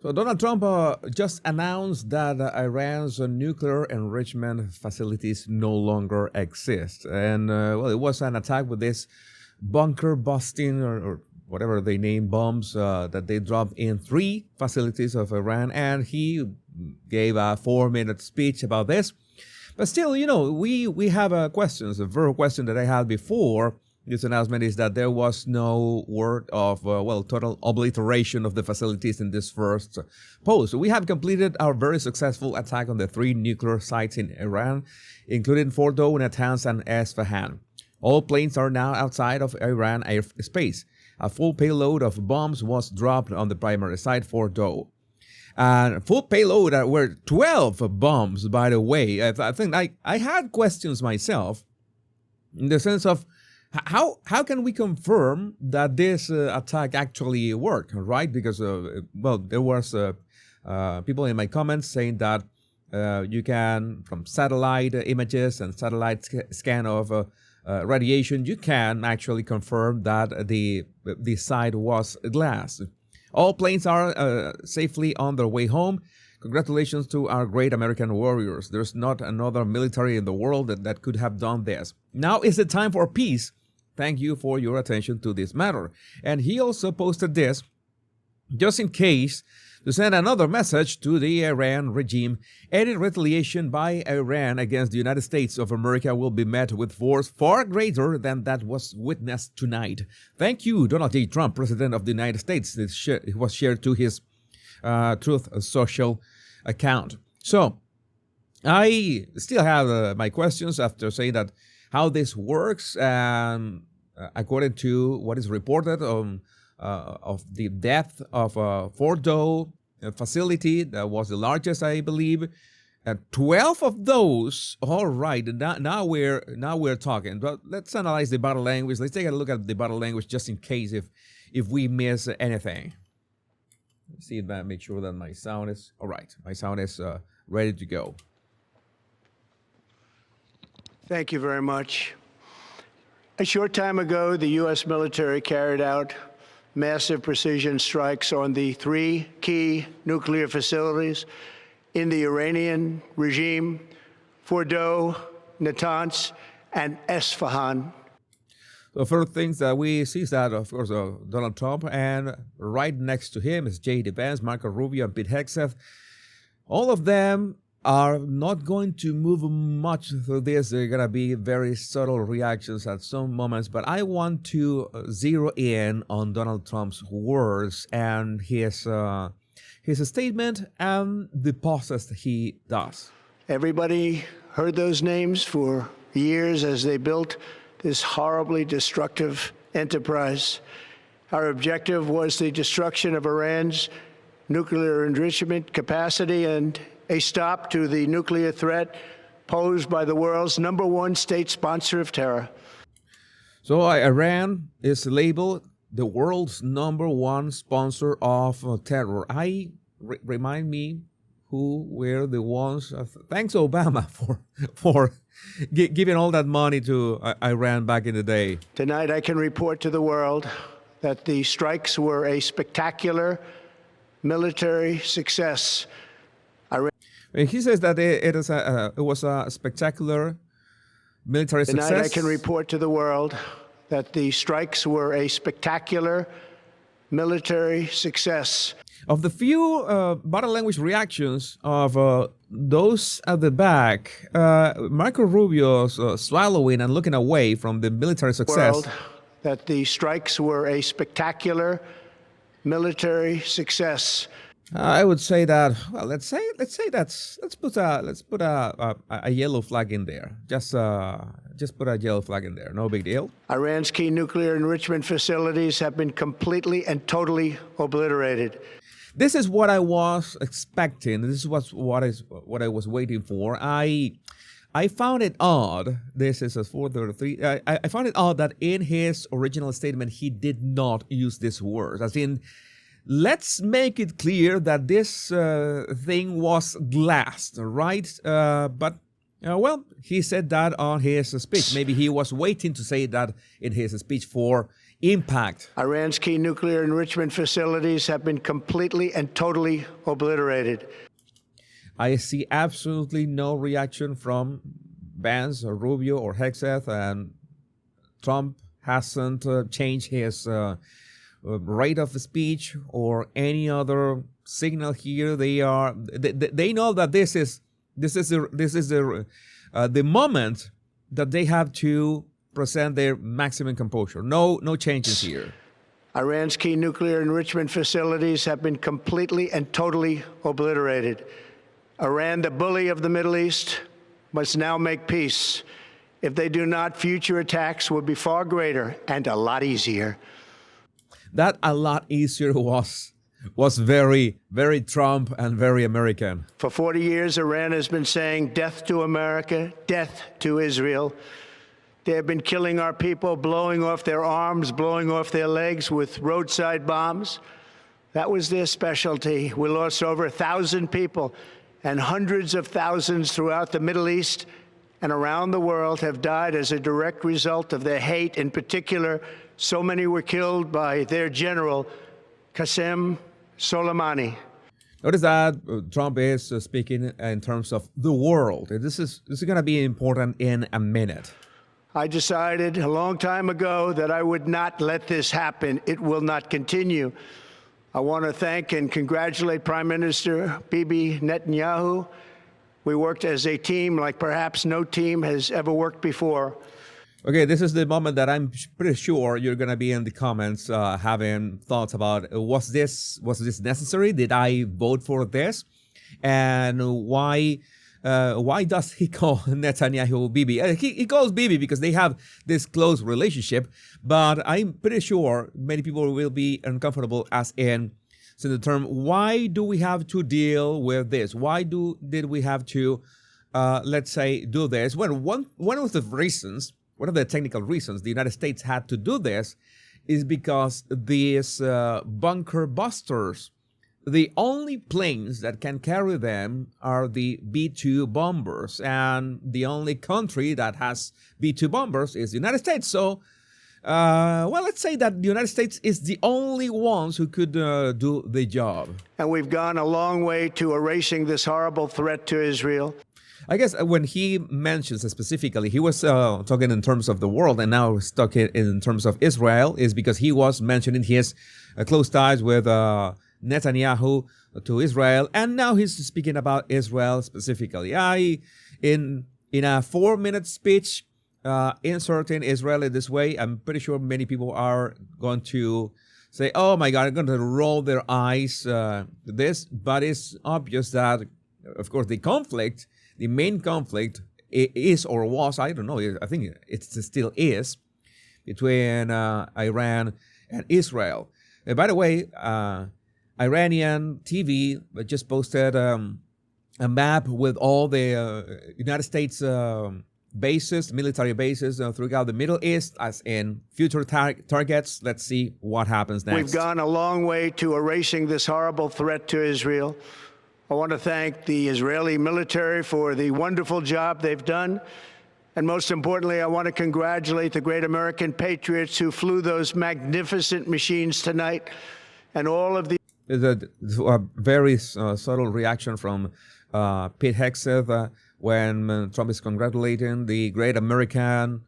So Donald Trump just announced that Iran's nuclear enrichment facilities no longer exist, and well, it was an attack with this bunker busting or whatever they name bombs that they dropped in 3 facilities of Iran, and he gave a 4-minute speech about this. But still, we have questions. The very question that I had before this announcement is that there was no word of, total obliteration of the facilities in this first post. We have completed our very successful attack on the 3 nuclear sites in Iran, including Fordo, Natanz, and Esfahan. All planes are now outside of Iran airspace. A full payload of bombs was dropped on the primary site, Fordo. And full payload were 12 bombs, by the way. I think I had questions myself in the sense of, how can we confirm that this attack actually worked, right? Because, there was people in my comments saying that you can, from satellite images and satellite scan of radiation, you can actually confirm that the site was glass. All planes are safely on their way home. Congratulations to our great American warriors. There's not another military in the world that could have done this. Now is the time for peace. Thank you for your attention to this matter. And he also posted this, just in case, to send another message to the Iran regime. Any retaliation by Iran against the United States of America will be met with force far greater than that was witnessed tonight. Thank you, Donald J. Trump, President of the United States. It was shared to his Truth Social account. So, I still have my questions after saying that how this works, according to what is reported of the depth of Fordo facility, that was the largest, I believe, and 12 of those. All right, now we're talking. But let's analyze the body language. Let's take a look at the body language just in case if we miss anything. Let's see if I make sure that my sound is all right. My sound is ready to go. Thank you very much. A short time ago, the U.S. military carried out massive precision strikes on the 3 key nuclear facilities in the Iranian regime, Fordo, Natanz, and Esfahan. The first things that we see is that, of course, Donald Trump, and right next to him is J.D. Vance, Marco Rubio, and Pete Hegseth. All of them are not going to move much through this. There are going to be very subtle reactions at some moments, but I want to zero in on Donald Trump's words and his statement and the process that he does. Everybody heard those names for years as they built this horribly destructive enterprise. Our objective was the destruction of Iran's nuclear enrichment capacity and a stop to the nuclear threat posed by the world's #1 state sponsor of terror. So Iran is labeled the world's #1 sponsor of terror. Remind me who were the ones. Thanks Obama for giving all that money to Iran back in the day. Tonight I can report to the world that the strikes were a spectacular military success. He says that it was a spectacular military success. Tonight I can report to the world that the strikes were a spectacular military success. Of the few body language reactions of those at the back, Marco Rubio's swallowing and looking away from the military success. World, that the strikes were a spectacular military success. I would say that. Well, let's put a yellow flag in there. Just put a yellow flag in there. No big deal. Iran's key nuclear enrichment facilities have been completely and totally obliterated. This is what I was expecting. This is what I was waiting for. I found it odd. This is a 433. I found it odd that in his original statement he did not use these words. As in, let's make it clear that this thing was glassed, right? But he said that on his speech. Maybe he was waiting to say that in his speech for impact. Iran's key nuclear enrichment facilities have been completely and totally obliterated. I see absolutely no reaction from Vance or Rubio or Hegseth, and Trump hasn't changed his rate of speech or any other signal here. They know that this is the moment that they have to present their maximum composure. No changes here. Iran's key nuclear enrichment facilities have been completely and totally obliterated. Iran, the bully of the Middle East, must now make peace. If they do not, future attacks will be far greater and a lot easier. That a lot easier was very, very Trump and very American. For 40 years, Iran has been saying death to America, death to Israel. They have been killing our people, blowing off their arms, blowing off their legs with roadside bombs. That was their specialty. We lost over 1,000 people, and hundreds of thousands throughout the Middle East and around the world have died as a direct result of their hate. In particular, so many were killed by their general, Qasem Soleimani. Notice that Trump is speaking in terms of the world. This is going to be important in a minute. I decided a long time ago that I would not let this happen. It will not continue. I want to thank and congratulate Prime Minister Bibi Netanyahu. We worked as a team like perhaps no team has ever worked before. Okay, this is the moment that I'm pretty sure you're going to be in the comments having thoughts about, was this necessary? Did I vote for this? And why does he call Netanyahu Bibi? He calls Bibi because they have this close relationship, but I'm pretty sure many people will be uncomfortable as in the term, why do we have to deal with this? Why did we have to, let's say, do this? Well, one of the reasons, one of the technical reasons the United States had to do this is because these bunker busters, the only planes that can carry them are the B-2 bombers, and the only country that has B-2 bombers is the United States. So, well, let's say that the United States is the only ones who could do the job. And we've gone a long way to erasing this horrible threat to Israel. I guess when he mentions specifically, he was talking in terms of the world, and now he's talking in terms of Israel, is because he was mentioning his close ties with Netanyahu to Israel, and now he's speaking about Israel specifically. In a 4-minute speech, inserting Israel in this way, I'm pretty sure many people are going to say, "Oh my God," I'm going to roll their eyes to this. But it's obvious that, of course, the main conflict is or was, I don't know, I think it still is, between Iran and Israel. By the way, Iranian TV just posted a map with all the United States bases, military bases throughout the Middle East as in future targets. Let's see what happens next. We've gone a long way to erasing this horrible threat to Israel. I want to thank the Israeli military for the wonderful job they've done. And most importantly, I want to congratulate the great American patriots who flew those magnificent machines tonight and all of the... There's a very subtle reaction from Pete Hegseth when Trump is congratulating the great Americans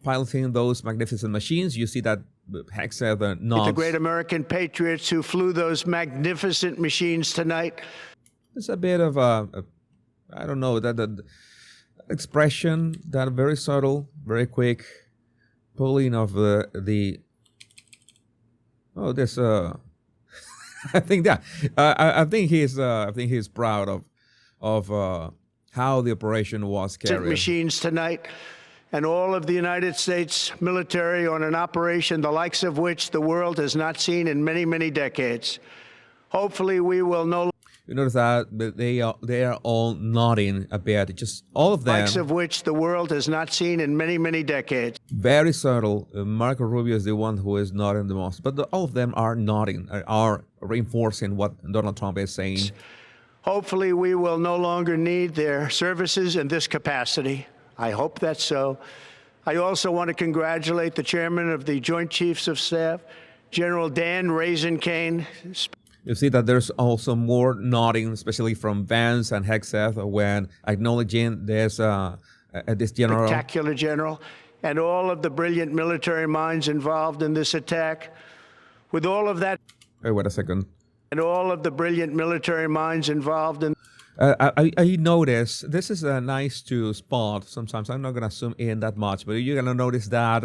piloting those magnificent machines. You see that Hegseth nods. The great American patriots who flew those magnificent machines tonight. It's a bit of I don't know, that expression, that very subtle, very quick pulling of this. I think that I think he's proud of how the operation was carried. Machines tonight, and all of the United States military on an operation the likes of which the world has not seen in many, many decades. Hopefully, we will no. You notice that they are all nodding a bit, just all of them. Likes of which the world has not seen in many, many decades. Very subtle. Marco Rubio is the one who is nodding the most, but all of them are nodding, are reinforcing what Donald Trump is saying. Hopefully, we will no longer need their services in this capacity. I hope that's so. I also want to congratulate the chairman of the Joint Chiefs of Staff, General Dan Raisin Kane. You see that there's also more nodding, especially from Vance and Hegseth, when acknowledging this general. Spectacular general, and all of the brilliant military minds involved in this attack. With all of that. Wait a second. And all of the brilliant military minds involved in. I notice this is nice to spot. Sometimes I'm not going to zoom in that much, but you're going to notice that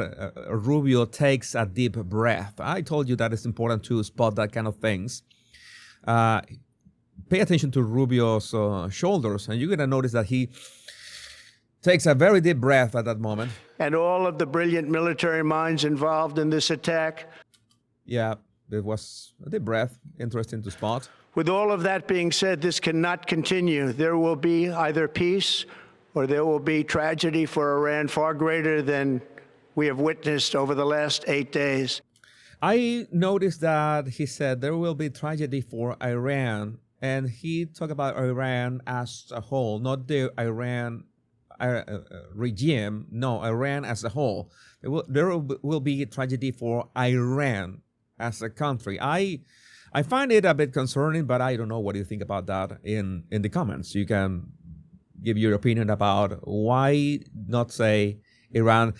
Rubio takes a deep breath. I told you that it's important to spot that kind of things. Pay attention to Rubio's shoulders, and you're going to notice that he takes a very deep breath at that moment. And all of the brilliant military minds involved in this attack. Yeah, it was a deep breath. Interesting to spot. With all of that being said, this cannot continue. There will be either peace or there will be tragedy for Iran far greater than we have witnessed over the last 8 days. I noticed that he said there will be tragedy for Iran, and he talked about Iran as a whole, not the Iran regime. No, Iran as a whole. There will be tragedy for Iran as a country. I find it a bit concerning, but I don't know what you think about that in the comments. You can give your opinion about why not say Iran.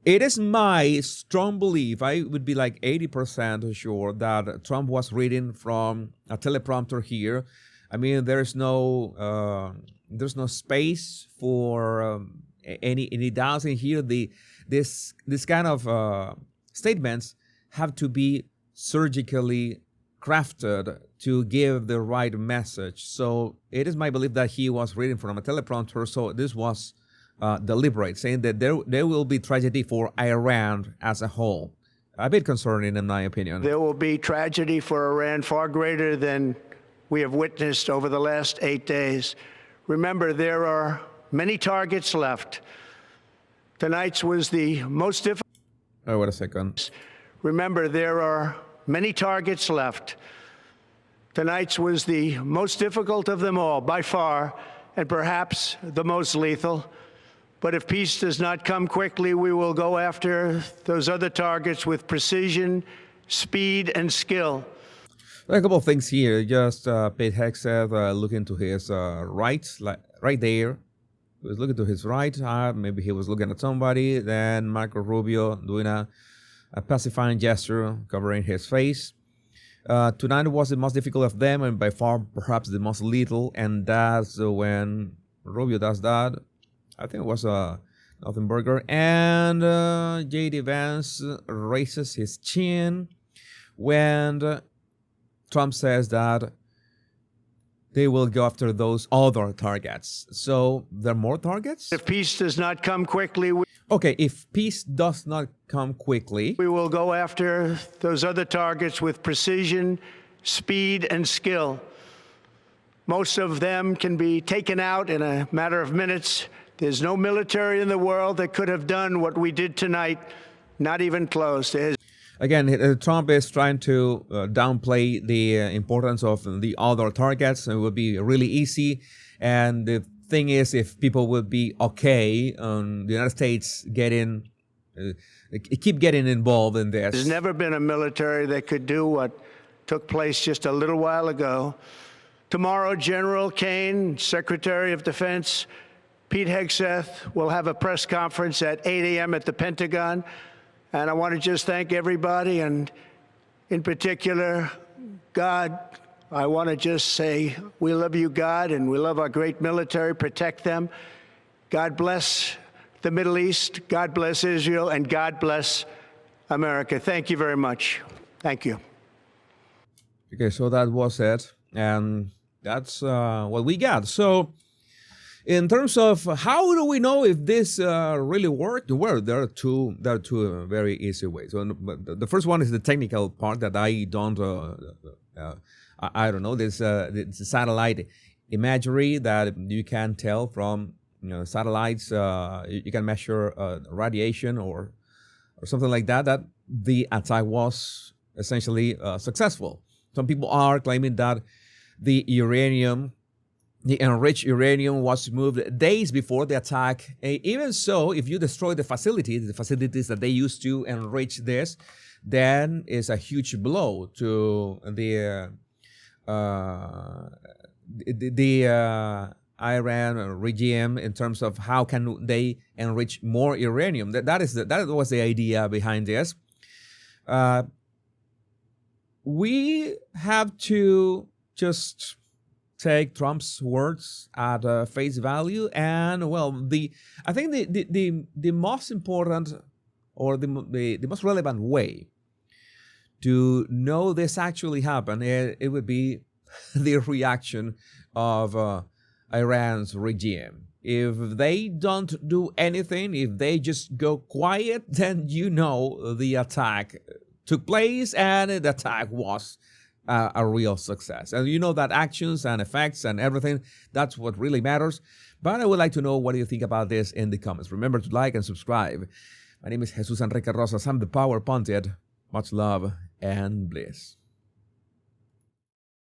It is my strong belief, I would be like 80% sure that Trump was reading from a teleprompter here. I mean, there's no space for any doubts in here. This kind of statements have to be surgically crafted to give the right message. So it is my belief that he was reading from a teleprompter. So this was deliberate, saying that there will be tragedy for Iran as a whole. A bit concerning, in my opinion. There will be tragedy for Iran far greater than we have witnessed over the last 8 days. Remember, there are many targets left. Tonight's was the most difficult. Oh, wait a second. Remember, there are many targets left. Tonight's was the most difficult of them all, by far, and perhaps the most lethal. But if peace does not come quickly, we will go after those other targets with precision, speed, and skill. There are a couple of things here. Just Pete Hegseth looking to his right, like right there. He was looking to his right. Maybe he was looking at somebody. Then Marco Rubio doing a pacifying gesture, covering his face. Tonight was the most difficult of them, and by far perhaps the most lethal. And that's when Rubio does that. I think it was Nothenberger. And J.D. Vance raises his chin when Trump says that they will go after those other targets. So there are more targets? If peace does not come quickly, okay, if peace does not come quickly, we will go after those other targets with precision, speed, and skill. Most of them can be taken out in a matter of minutes. There's no military in the world that could have done what we did tonight, not even close. Again, Trump is trying to downplay the importance of the other targets. It would be really easy. And the thing is, if people would be okay on the United States keep getting involved in this. There's never been a military that could do what took place just a little while ago. Tomorrow, General Kane, Secretary of Defense, Pete Hegseth will have a press conference at 8 a.m. at the Pentagon. And I want to just thank everybody, and in particular, God. I want to just say we love you, God, and we love our great military. Protect them. God bless the Middle East. God bless Israel, and God bless America. Thank you very much. Thank you. Okay, so that was it, and that's what we got. So in terms of how do we know if this really worked? Well, there are two very easy ways. So the first one is the technical part that I don't know. There's satellite imagery that you can tell from satellites. You can measure radiation or something like that. That the attack was essentially successful. Some people are claiming that the uranium The enriched uranium was moved days before the attack. Even so, if you destroy the facilities that they used to enrich this, then it's a huge blow to the Iran regime in terms of how can they enrich more uranium. That was the idea behind this. We have to just take Trump's words at face value, and well, I think the most important or the most relevant way to know this actually happened, it would be the reaction of Iran's regime. If they don't do anything, if they just go quiet, then you know the attack took place and the attack was a real success. And you know that actions and effects and everything, that's what really matters. But I would like to know, what do you think about this in the comments? Remember to like and subscribe. My name is Jesus Enrique Rosas. I'm the Power Pontiac. Much love and bliss.